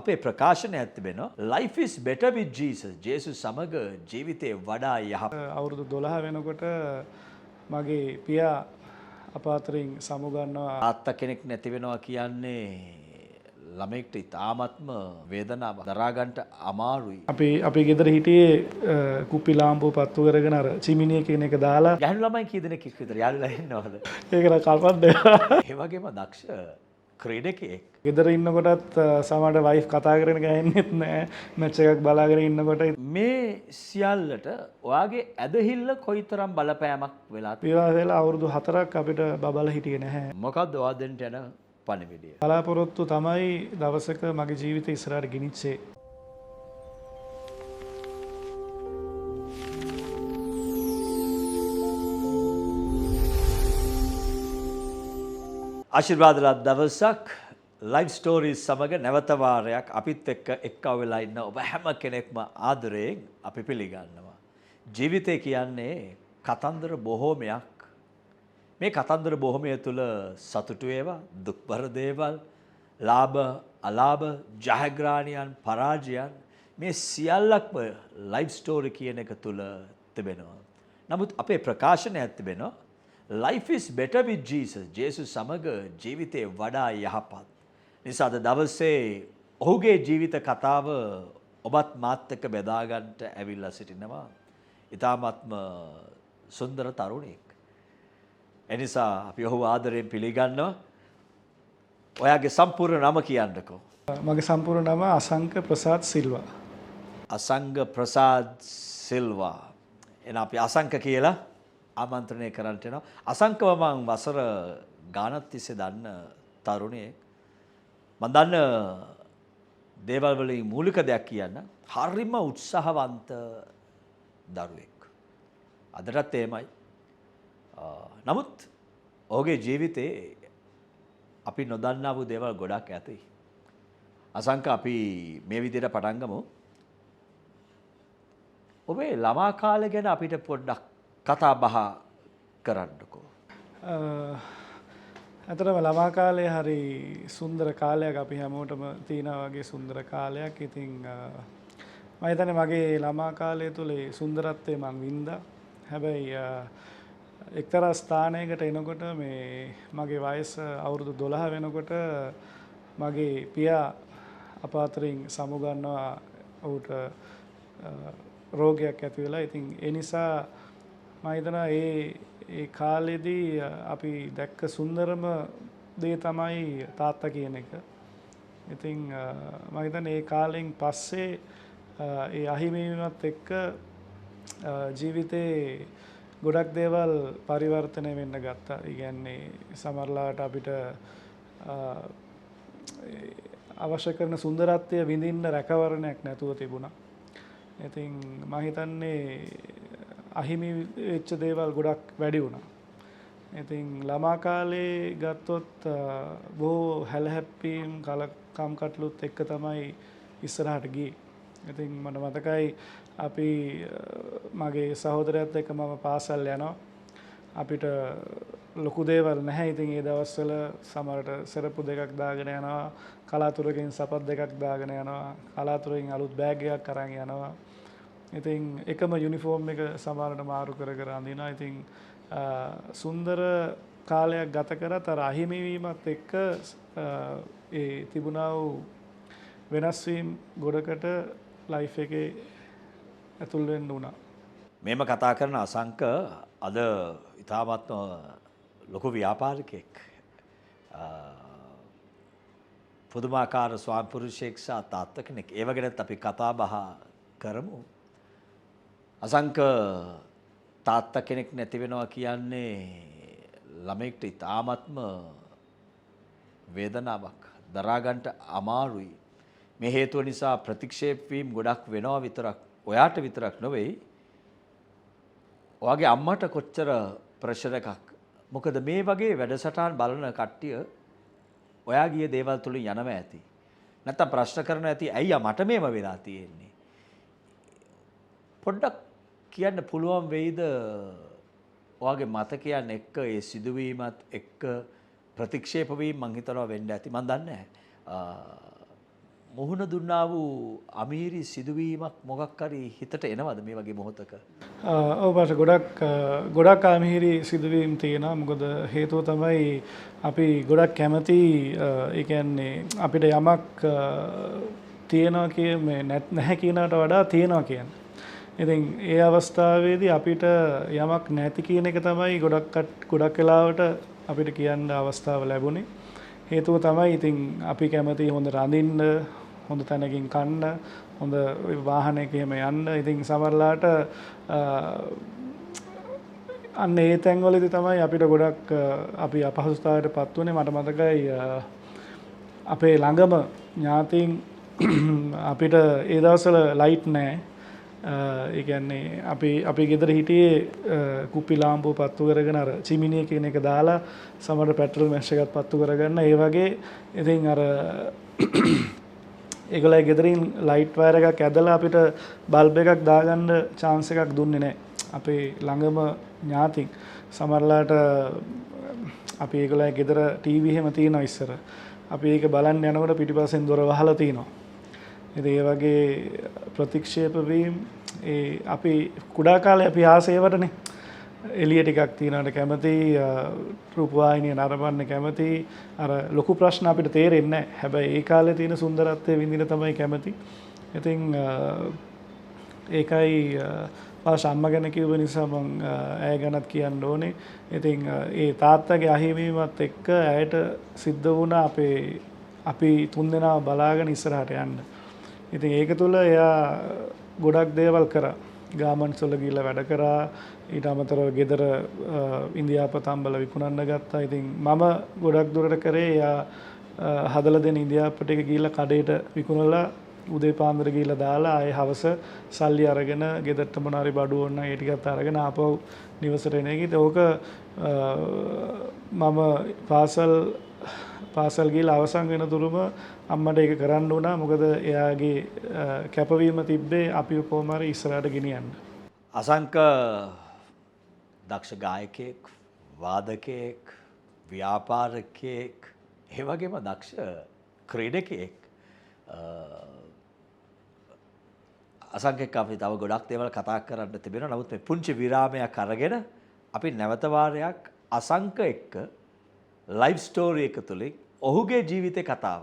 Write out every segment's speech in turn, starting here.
අපේ ප්‍රකාශනය ඇතිවෙනවා life is better with Jesus. ජේසුස් සමග ජීවිතේ වඩා යහපත්. අවුරුදු 12 වෙනකොට මගේ පියා අප අතරින් සමුගන්නවා. තාත්තා කෙනෙක් නැති වෙනවා කියන්නේ ළමෙක්ට ඉතාමත්ම වේදනාවක් දරා ගන්නට අමාරුයි. අපි ගෙදර හිටියේ කුප්පි ලාම්පුව පත්තු කරගෙන අර චිමිනිය කියන එක දාලා. ගැහණු ළමයි කී දෙනෙක් විතර යාළුවලා ඉන්නවද? ඒක නම් කල්පන්න. ඒ වගේම දක්ෂ ක්‍රීඩකයෙක්. ගෙදර ඉන්නකොටත් සමහරට වයිෆ් කතා කරගෙන ගහන්නෙත් නෑ. මැච් එකක් බලාගෙන ඉන්නකොට මේ සියල්ලට ඔයාගේ ඇදහිල්ල කොයිතරම් බලපෑමක් වෙලා විවාහ වෙලා අවුරුදු 4ක් අපිට බබලා හිටියේ නැහැ. මොකද්ද ඔයා දෙන්නට යන පණිවිඩය? බලාපොරොත්තු තමයි දවසක මගේ ජීවිතය ඉස්සරහට ගෙනිච්චේ. ආශිර්වාදවත් දවසක් ලයිව් ස්ටෝරීස් සමග නැවත වාරයක් අපිත් එක්ක එක්කව වෙලා ඉන්න ඔබ හැම කෙනෙක්ම ආදරයෙන් අපි පිළිගන්නවා. ජීවිතය කියන්නේ කතන්දර බොහෝමයක්. මේ කතන්දර බොහොමය තුළ සතුටු ඒවා, දුක්බර දේවල්, ලාභ, අලාභ, ජයග්‍රහණයන්, පරාජයන් මේ සියල්ලක්ම ලයිව් ස්ටෝරි කියන එක තුළ තිබෙනවා. නමුත් අපේ ප්‍රකාශනයක් තිබෙනවා life is better with Jesus. ජේසුස් සමග ජීවිතේ වඩා යහපත්. නිසා අද දවසේ ඔහුගේ ජීවිත කතාව ඔබත් මාත් එක්ක බෙදා ගන්නට ඇවිල්ලා සිටිනවා. ඊ타ත්ම සුන්දර තරුණයෙක්. එනිසා අපි ඔහු ආදරයෙන් පිළිගන්නවා. ඔයාගේ සම්පූර්ණ නම කියන්නකෝ. මගේ සම්පූර්ණ නම අසංක ප්‍රසාද් සිල්වා. අසංග ප්‍රසාද් සිල්වා. එන අපි අසංක කියලා ආමන්ත්‍රණය කරන්නට එනවා. අසංකව මම වසර ගානක් තිස්සේ දන්න තරුණයෙක්. මම දන්න දේවල් වලින් මූලික දෙයක් කියන්න. හරිම උත්සාහවන්ත දරුවෙක්. අදටත් එහෙමයි. නමුත් ඔහුගේ ජීවිතේ අපි නොදන්නා වූ දේවල් ගොඩක් ඇති. අසංක අපි මේ විදිහට පටන් ගමු. ඔබේ ළමා කාලය ගැන අපිට පොඩ්ඩක් කතා බහ කරන්නකෝ. ඇතරම ළමා කාලේ හරි සුන්දර කාලයක් අපි හැමෝටම තියෙනා වගේ සුන්දර කාලයක්. ඉතින් මම හිතන්නේ මගේ ළමා කාලය තුල සුන්දරත්වය මං වින්දා. හැබැයි එක්තරා ස්ථානයකට එනකොට මේ මගේ වයස අවුරුදු 12 වෙනකොට මගේ පියා අප අතරින් සමුගන්නවා. ඔහුට රෝගයක් ඇති වෙලා. ඉතින් ඒ නිසා මම හිතනවා ඒ කාලෙදී අපි දැක්ක සුන්දරම දේ තමයි තාත්තා කියන එක. ඉතින් මම හිතන්නේ ඒ කාලෙන් පස්සේ ඒ අහිමි වීමත් එක්ක ජීවිතේ ගොඩක් දේවල් පරිවර්තනය වෙන්න ගත්තා. ඒ කියන්නේ සමහරලාට අපිට අවශ්‍ය කරන සුන්දරත්වය විඳින්න රැකවරණයක් නැතුව තිබුණා. ඉතින් මම හිතන්නේ අහිමි වෙච්ච දේවල් ගොඩක් වැඩි වුණා. ඉතින් ළමා කාලේ ගත්තොත් බොහෝ හැලහැප්පීම් කම්කටොළුත් එක්ක තමයි ඉස්සරහට ගියේ. ඉතින් මට මතකයි අපි මගේ සහෝදරයත් එක්ක මම පාසල් යනවා. අපිට ලොකු දේවල් නැහැ. ඉතින් ඒ දවස්වල සමහරට සෙරප්පු දෙකක් දාගෙන යනවා. කලාතුරකින් සපත් දෙකක් දාගෙන යනවා. කලාතුරකින් අලුත් බෑග් එකක් අරන් යනවා. ඉතින් එකම යුනිෆෝම් එක සමහරට මාරු කර කර අඳිනවා. ඉතින් සුන්දර කාලයක් ගත කරත් අර අහිමි වීමත් එක්ක ඒ තිබුණා වූ වෙනස් වීම ගොඩකට ලයිෆ් එකේ ඇතුල් වෙන්න උනා. මේම කතා කරන අසංක අද ඉතාමත්ම ලොකු ව්‍යාපාරිකයෙක්. පුදුමාකාර ස්වාමි පුරුෂයෙක් සහ තාත්තා කෙනෙක්. ඒව ගැනත් අපි කතා බහ කරමු. අසංක තාත්තා කෙනෙක් නැති වෙනවා කියන්නේ ළමෙක්ට ඉතාමත්ම වේදනාවක් දරා ගන්නට අමාරුයි. මේ හේතුව නිසා ප්‍රතික්ෂේප වීම ගොඩක් වෙනවා විතරක් ඔයාට විතරක් නෙවෙයි. ඔයාගේ අම්මට කොච්චර ප්‍රෙෂර් එකක්. මොකද මේ වගේ වැඩසටහන් බලන කට්ටිය ඔයා ගිය දේවල් තුලින් යනවා ඇති. නැත්තම් ප්‍රශ්න කරනවා ඇති අයියා මට මේව වෙලා තියෙන්නේ. පොඩ්ඩක් කියන්න පුළුවන් වෙයිද ඔයාගේ මතකයන් එක්ක ඒ සිදුවීමත් එක්ක ප්‍රතික්ෂේප වීම මං හිතනවා වෙන්න ඇති. මං දන්නේ නැහැ. මුහුණ දුන්නා වූ අමීරි සිදුවීමක් මොකක් හරි හිතට එනවද මේ වගේ මොහොතක? ඔව් පාට ගොඩක් අමිහිරි සිදුවීම් තියෙනවා. මොකද හේතුව තමයි අපි ගොඩක් කැමති ඒ කියන්නේ අපිට යමක් තියෙනවා කිය නැහැ කියනකට වඩා තියෙනවා කියන්නේ. ඉතින් ඒ අවස්ථාවේදී අපිට යමක් නැති කියන එක තමයි ගොඩක් වෙලාවට අපිට කියන්න අවස්ථාව ලැබුණේ. හේතුව තමයි ඉතින් අපි කැමති හොඳ රඳින්න, හොඳ තැනකින් කන්න, හොඳ වාහනයක එහෙම යන්න. ඉතින් සමහරලාට අන්න ඒ තැන්වලදී තමයි අපිට ගොඩක් අපි අපහසුතාවයට පත් වුණේ. මට මතකයි අපේ ළඟම ඥාතීන් අපිට ඒ දවස්වල ලයිට් නැහැ. ඒ කියන්නේ අපි ගෙදර හිටියේ කුප්පි ලාම්පුව පත්තු කරගෙන අර චිමිනිය කියන එක දාලා සමහර පෙට්‍රල් මැෂ් එකක් පත්තු කරගන්න. ඒ වගේ ඉතින් අර ඒගොල්ලෝ ගෙදරින් ලයිට් වයර් එකක් ඇදලා අපිට බල්බ් එකක් දාගන්න chance එකක් දුන්නේ නැහැ. අපේ ළඟම ඥාතින් සමහරලාට අපි ඒගොල්ලෝ ගෙදර ටීවී එහෙම තියෙනවා ඉස්සර. අපි ඒක බලන්න යනකොට පිටිපස්සෙන් දොර වහලා තියෙනවා. ඉතින් ඒ වගේ ප්‍රතික්ෂේප වීම අපි කුඩා කාලේ අපි ආසේවටනේ එළිය ටිකක් තියනකට කැමති, රූපවාහිනිය නරඹන්න කැමති. අර ලොකු ප්‍රශ්න අපිට තේරෙන්නේ නැහැ. හැබැයි ඒ කාලේ තියෙන සුන්දරත්වය විඳින තමයි කැමති. ඉතින් ඒකයි පාෂ අම්මා ගැන කිව්ව නිසා මම ඇය ගැනත් කියන්න ඕනේ. ඉතින් ඒ තාත්තගේ අහිමිවීමත් එක්ක ඇයට සිද්ධ වුණා අපි තුන්දෙනා බලාගෙන ඉස්සරහට යන්න. ඉතින් ඒක තුළ එයා ගොඩක් දේවල් කරා. ගාමන්ස් වල ගිහිල්ලා වැඩ කරා. ඊට අමතරව ගෙදර ඉන්දියාපත අම්බල විකුණන්න ගත්තා. ඉතින් මම ගොඩක් දුරට කරේ එයා හදලා දෙන ඉන්දියාපත ටික ගිහිල්ලා කඩේට විකුණලා උදේ පාන්දර ගිහිල්ලා දාලා ආයේ හවස සල්ලි අරගෙන ගෙදරට මොනාරි බඩු ඕන නම් ඒ ටිකත් අරගෙන ආපහු නිවසට එන එක. ඉතින් ඕක මම පාසල් ගිහිල්ලා අවසන් වෙන තුරුම අම්මට ඒක කරන්න වුණා. මොකද එයාගේ කැපවීම තිබ්බේ අපි කොහොම හරි ඉස්සරහට ගෙනියන්න. අසංක දක්ෂ ගායකයෙක්, වාදකයෙක්, ව්‍යාපාරිකයෙක්, ඒ වගේම දක්ෂ ක්‍රීඩකයෙක්. අසංකෙක් අපි තව ගොඩක් දේවල් කතා කරන්න තිබෙනවා. නමුත් මේ පුංචි විරාමයක් අරගෙන අපි නැවත වාරයක් අසංක එක්ක ලයිව් ස්ටෝරි එක තුලින් ඔහුගේ ජීවිතේ කතාව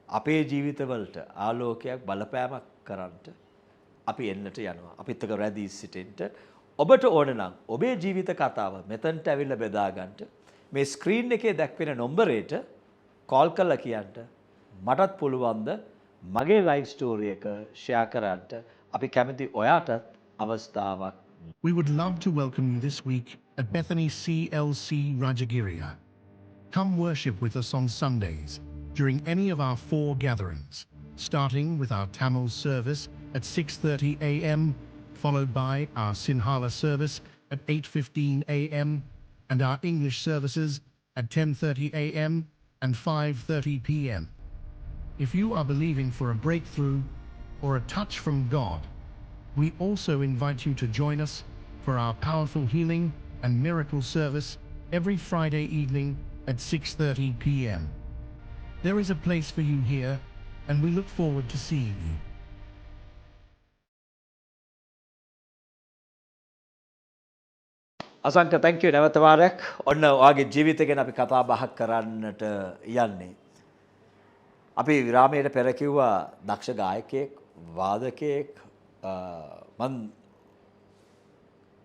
අපේ ජීවිතවලට ආලෝකයක් බලපෑමක් කරන්නට අපි එන්නට යනවා. අපිත් එක්ක රැඳී සිටින්න. ඔබට ඕන නම් ඔබේ ජීවිත කතාව මෙතනට ඇවිල්ලා බෙදා ගන්නට මේ ස්ක්‍රීන් එකේ දැක්වෙන නම්බරයට කෝල් කරලා කියන්න මටත් පුළුවන්ද මගේ ලයිව් ස්ටෝරි එක ෂෙයා කරන්න. අපි කැමති ඔයාටත් අවස්ථාවක්. We would love to welcome you this week at Bethany CLC Rajagiriya. Come worship with us on Sundays during any of our 4 gatherings, starting with our Tamil service at 6:30 a.m, followed by our Sinhala service at 8:15 a.m, and our English services at 10:30 a.m. and 5:30 p.m. If you are believing for a breakthrough or a touch from God, we also invite you to join us for our powerful healing and miracle service every Friday evening at 6:30 p.m. There is a place for you here, and we look forward to seeing you. Asanka thank you නැවත වාරයක්. ඔන්න ඔයාගේ ජීවිතය ගැන අපි කතා බහක් කරන්නට යන්නේ. අපි විරාමයට පෙර කිව්වා දක්ෂ ගායකයෙක්, වාදකයෙක්, මම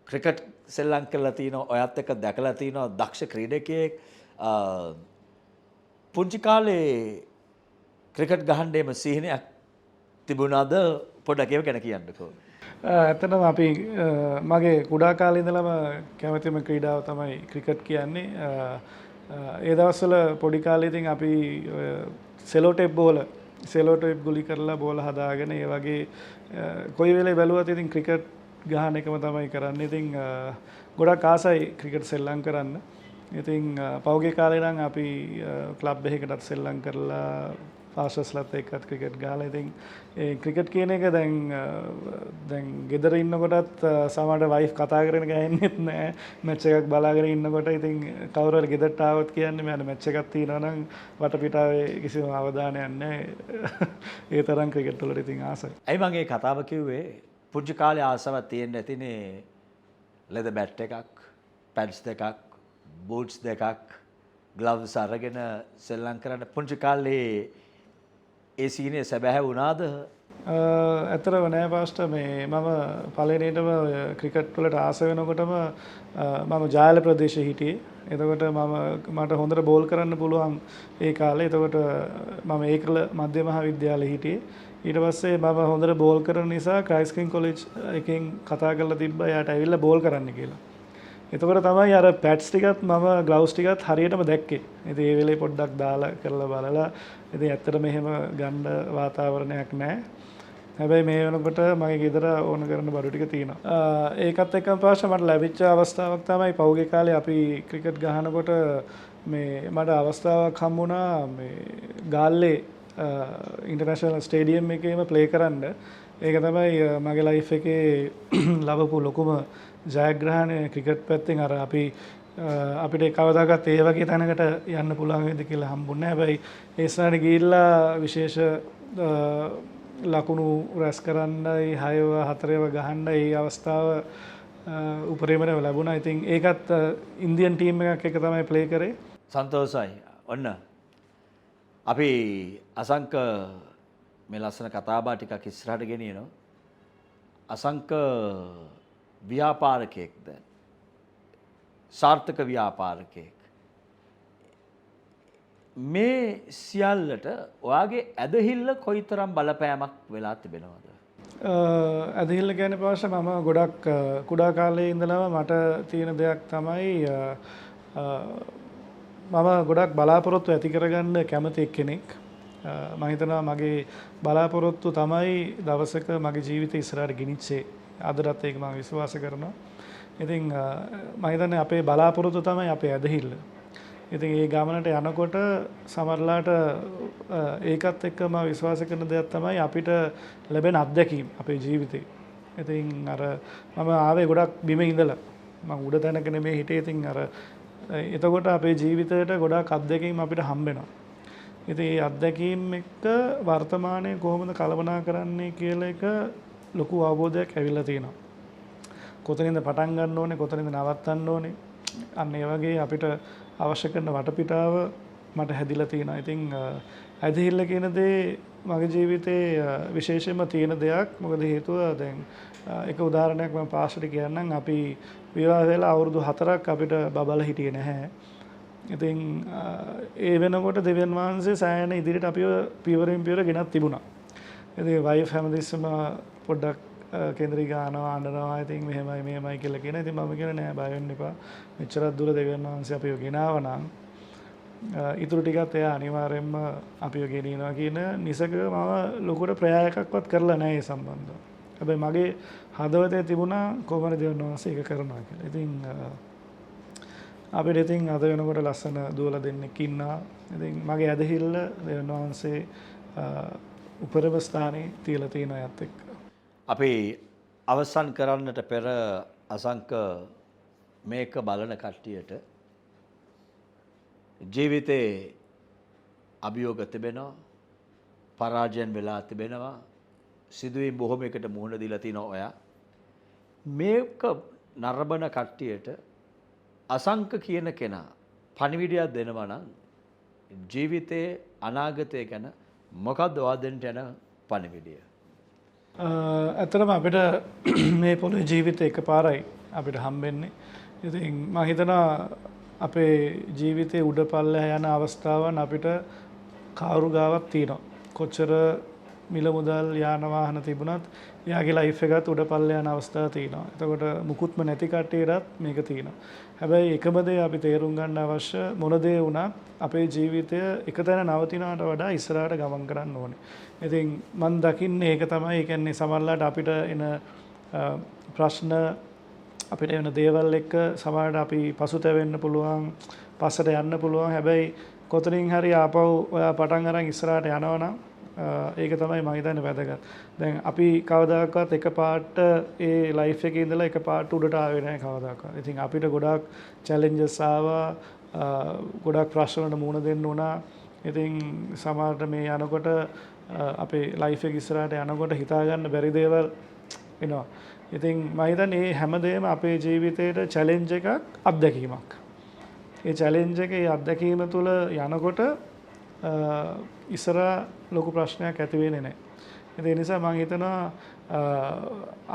ක්‍රිකට් සෙල්ලම් කරලා තිනවා, ඔයත් එක්ක දැකලා තිනවා දක්ෂ ක්‍රීඩකයෙක්. පුංචි කාලේ ක්‍රිකට් ගහන්න එම සිහිනයක් තිබුණාද? පොඩ්ඩක් ඒව ගැන කියන්නකෝ. ඇත්තටම අපි මගේ කුඩා කාලේ ඉඳලම කැමතිම ක්‍රීඩාව තමයි ක්‍රිකට් කියන්නේ. ඒ දවස්වල පොඩි කාලේ ඉතින් අපි සෙලෝ ටේප් ගුලි කරලා බෝල හදාගෙන ඒ වගේ කොයි වෙලේ බැලුවත් ඉතින් ක්‍රිකට් ගහන එකම තමයි කරන්නේ. ඉතින් ගොඩක් ආසයි ක්‍රිකට් සෙල්ලම් කරන්න. ඉතින් පෞගේ කාලේ නම් අපි ක්ලබ් එකකටත් සෙල්ලම් කරලා පාර්ශස්ලත් එක්කත් ක්‍රිකට් ගහලා ඉතින් ඒ ක්‍රිකට් කියන එක දැන් ගෙදර ඉන්නකොටත් සමහරට වයිෆ් කතා කරගෙන ගහන්නෙත් නෑ මැච් එකක් බලාගෙන ඉන්නකොට ඉතින් කවුරු හරි ගෙදරට ආවොත් කියන්නේ මම මැච් එකක් තියෙනවා නම් වටපිටාවේ කිසිම අවධානයක් නැහැ ඒ තරම් ක්‍රිකට් වලට ඉතින් ආසයි. ඇයි මම මේ කතාව කිව්වේ පුංචි කාලේ ආසාවක් තියෙන්න ඇතිනේ ලෙදර් බැට් එකක්, පැඩ්ස් දෙකක්, බූට්ස් දෙකක්, ග්ලව්ස් අරගෙන සෙල්ලම් කරන්න පුංචි කාලේ ඒ සීනේ සැබෑ වුණාද? ඇතරම නෑ පාස්ට මේ මම පළවෙනියටම ක්‍රිකට් වලට ආස වෙනකොටම මම ජාල ප්‍රදේශයේ හිටියේ. එතකොට මට හොඳට බෝල් කරන්න පුළුවන් ඒ කාලේ. එතකොට මම ඒකල මධ්‍ය මහාවිද්‍යාලයේ හිටියේ. ඊට පස්සේ මම හොඳට බෝල් කරන නිසා ක්‍රයිස්කින් කොලෙජ් එකෙන් කතා කරලා තිබ්බා එයාට ඇවිල්ලා බෝල් කරන්න කියලා. එතකොට තමයි අර පැඩ්ස් ටිකත් මම ග්ලව්ස් ටිකත් හරියටම දැක්කේ. ඉතින් ඒ වෙලේ පොඩ්ඩක් දාලා කරලා බලලා ඉතින් ඇත්තට මෙහෙම ගන්න වාතාවරණයක් නැහැ. හැබැයි මේ වෙනකොට මගේ ගෙදර ඕන කරන බඩු ටික තියෙනවා. ඒකත් එක්කම පාස්ට මට ලැබිච්ච අවස්ථාවක් තමයි පහුගිය කාලේ අපි ක්‍රිකට් ගහනකොට මේ මට අවස්ථාවක් හම්බුණා මේ ගාල්ලේ ඉන්ටර්නැෂනල් ස්ටේඩියම් එකේම ප්ලේ කරන්න. ඒක තමයි මගේ ලයිෆ් එකේ ලැබපු ලොකුම ජයග්‍රහණය ක්‍රිකට් පැත්තෙන්. අර අපිට කවදාකවත් ඒ වගේ තැනකට යන්න පුළුවන් වෙයිද කියලා හම්බුන්නේ නැහැ. හැබැයි ඒ ස්ථානෙ ගිහිල්ලා විශේෂ ලකුණු රැස් කරන්නයි 6ව 4ව ගහන්න ඒ අවස්ථාව උපරිමව ලැබුණා. ඉතින් ඒකත් ඉන්දියන් ටීම් එකක් එක තමයි ප්ලේ කරේ. සන්තෝෂයි. ඔන්න අපි අසංක මේ ලස්සන කතාබහ ටිකක් ඉස්සරහට ගෙනියනවා. අසංක ව්‍යාපාරිකයෙක්ද? සාර්ථක ව්‍යාපාරිකයෙක්. මේ සියල්ලට ඔයාගේ ඇදහිල්ල කොයිතරම් බලපෑමක් වෙලා තිබෙනවද? ඇදහිල්ල කියන්නේ පාෂ මම ගොඩක් කුඩා කාලේ ඉඳලම මට තියෙන දෙයක් තමයි මම ගොඩක් බලාපොරොත්තු ඇති කරගන්න කැමති කෙනෙක්. මම හිතනවා මගේ බලාපොරොත්තු තමයි දවසක මගේ ජීවිතය ඉස්සරහට ගෙනිච්චේ. අදටත් ඒක මම විශ්වාස කරනවා. ඉතින් මම හිතන්නේ අපේ බලාපොරොත්තු තමයි අපේ ඇදහිල්ල. ඉතින් ඒ ගමනට යනකොට සමහරලාට ඒකත් එක්ක මම විශ්වාස කරන දෙයක් තමයි අපිට ලැබෙන අත්දැකීම් අපේ ජීවිතේ. ඉතින් අර මම ආවේ ගොඩක් බිම ඉඳලා. මම උඩ තැනක නෙමෙයි හිටියේ. ඉතින් අර එතකොට අපේ ජීවිතයට ගොඩක් අත්දැකීම් අපිට හම්බ වෙනවා. ඉතින් මේ අත්දැකීම් එක්ක වර්තමානයේ කොහොමද කළමනා කරන්නේ කියලා එක ලොකු අවබෝධයක් ඇවිල්ලා තියෙනවා. කොතනින්ද පටන් ගන්න ඕනේ, කොතනින්ද නවත්තන්න ඕනේ. අන්න ඒ වගේ අපිට අවශ්‍ය කරන වටපිටාව මට හැදිලා තියෙනවා. ඉතින් ඇදහිල්ල කියන දේ මගේ ජීවිතේ විශේෂයෙන්ම තියෙන දෙයක්. මොකද හේතුව දැන් එක උදාහරණයක් මම පාස්ටට කියන්නම්. අපි විවාහ වෙලා අවුරුදු 4ක් අපිට බබලා හිටියේ නැහැ. ඉතින් ඒ වෙනකොට දෙවියන් වහන්සේ සෑහෙන ඉදිරියට අපිව පියවරෙන් පියවර ගෙනත් තිබුණා. ඉතින් වයිෆ් හැමදෙස්සම පොඩ්ඩක් කේන්ද්‍රී ගානවා අඬනවා. ඉතින් මෙහෙමයි කියලා කියන. ඉතින් මම කියන නෑ බය වෙන්න එපා. මෙච්චරක් දුර දෙවියන් වහන්සේ අපිව ගෙනාවා නම් ඊටු ටිකත් එයා අනිවාර්යයෙන්ම අපිව ගෙනියනවා කියන නිසක මම ලොකුට ප්‍රයාසයක්වත් කරලා නෑ ඒ සම්බන්ධව. හැබැයි මගේ හදවතේ තිබුණා කොහොමද දෙවියන් වහන්සේ ඒක කරනවා කියලා. ඉතින් අපිට ඉතින් අද වෙනකොට ලස්සන දුවලා දෙන්නෙක් ඉන්නවා. ඉතින් මගේ ඇදහිල්ල දෙවියන් වහන්සේ උපරිම ස්ථානයේ තියලා තියෙනවා යත් එක්ක. අපි අවසන් කරන්නට පෙර අසංක මේක බලන කට්ටියට ජීවිතේ අභියෝග තිබෙනවා, පරාජයන් වෙලා තිබෙනවා, සිදුවීම් බොහොමයකට මුහුණ දීලා තිනවා ඔයා. මේක නරඹන කට්ටියට අසංක කියන කෙනා පණිවිඩයක් දෙනවා නම් ජීවිතයේ අනාගතය ගැන මොකක්ද ඔයාදෙන්ට යන පණිවිඩය? ඇත්තටම අපිට මේ පොළොවේ ජීවිතය එකපාරයි අපිට හම්බෙන්නේ. ඉතින් මම හිතනවා අපේ ජීවිතේ උඩ පල්ලෙහා යන අවස්ථාවන් අපිට කවුරු ගාවක් තියෙනවා. කොච්චර මිල මුදල් යාන වාහන තිබුණත් එයාගේ ලයිෆ් එකත් උඩ පල්ලෙහා යන අවස්ථා තියෙනවා. එතකොට මුකුත්ම නැති කට්ටියටත් මේක තියෙනවා. හැබැයි එකම දේ අපි තේරුම් ගන්න අවශ්‍ය මොන දේ වුණත් අපේ ජීවිතය එක තැන නවතිනවට වඩා ඉස්සරහට ගමන් කරන්න ඕනේ. ඉතින් මම දකින්නේ ඒක තමයි. ඒ කියන්නේ සමහරවිට අපිට එන ප්‍රශ්න අපිට එන දේවල් එක්ක සමහරවිට අපි පසුතැවෙන්න පුළුවන්, පස්සට යන්න පුළුවන්. හැබැයි කොතනින් හරි ආපහු ඔයා පටන් අරන් ඉස්සරහට යනවා නම් ඒක තමයි මම හිතන්නේ වැදගත්. දැන් අපි කවදාකවත් එකපාරට ඒ ලයිෆ් එකේ ඉඳලා එකපාරට උඩට ආවේ නැහැ කවදාකවත්. ඉතින් අපිට ගොඩාක් චැලෙන්ජස් ආවා, ගොඩාක් ප්‍රශ්න වලට මුහුණ දෙන්න වුණා. ඉතින් සමහරට මේ යනකොට අපේ ලයිෆ් එක ඉස්සරහට යනකොට හිතා ගන්න බැරි දේවල් එනවා. ඉතින් මම හිතන්නේ මේ හැමදේම අපේ ජීවිතේට චැලෙන්ජ් එකක්, අත්දැකීමක්. ඒ චැලෙන්ජ් එකේ අත්දැකීම තුළ යනකොට ඉස්සරහ ලොකු ප්‍රශ්නයක් ඇති වෙන්නේ නැහැ. ඒ නිසා මම හිතනවා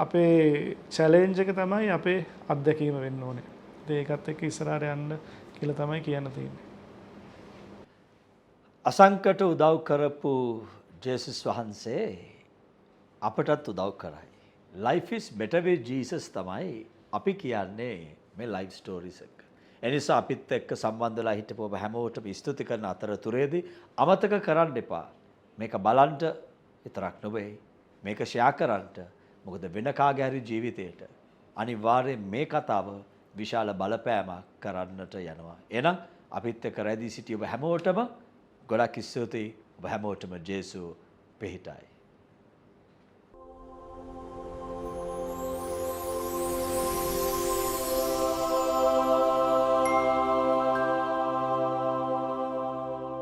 අපේ චැලෙන්ජ් එක තමයි අපේ අත්දැකීම වෙන්න ඕනේ. ඒකත් එක්ක ඉස්සරහට යන්න කියලා තමයි කියන්න තියෙන්නේ. අසංකට උදව් කරපු ජේසුස් වහන්සේ අපටත් උදව් කරයි. Life is better with Jesus තමයි අපි කියන්නේ මේ ලයිෆ් ස්ටෝරිස් එක. එනිසා අපිත් එක්ක සම්බන්ධ වෙලා හිටපු ඔබ හැමෝටම ස්තුති කරන අතරතුරේදී අමතක කරන්න එපා. මේක බලන්න විතරක් නෙවෙයි. මේක ෂෙයා කරන්න. මොකද වෙන කාගේ හරි ජීවිතේට අනිවාර්යයෙන් මේ කතාව විශාල බලපෑමක් කරන්නට යනවා. එහෙනම් අපිත් එක්ක රැඳී සිටි ඔබ හැමෝටම ගොඩක් ස්තුතියි. ඔබ හැමෝටම ජේසු පිහිටයි.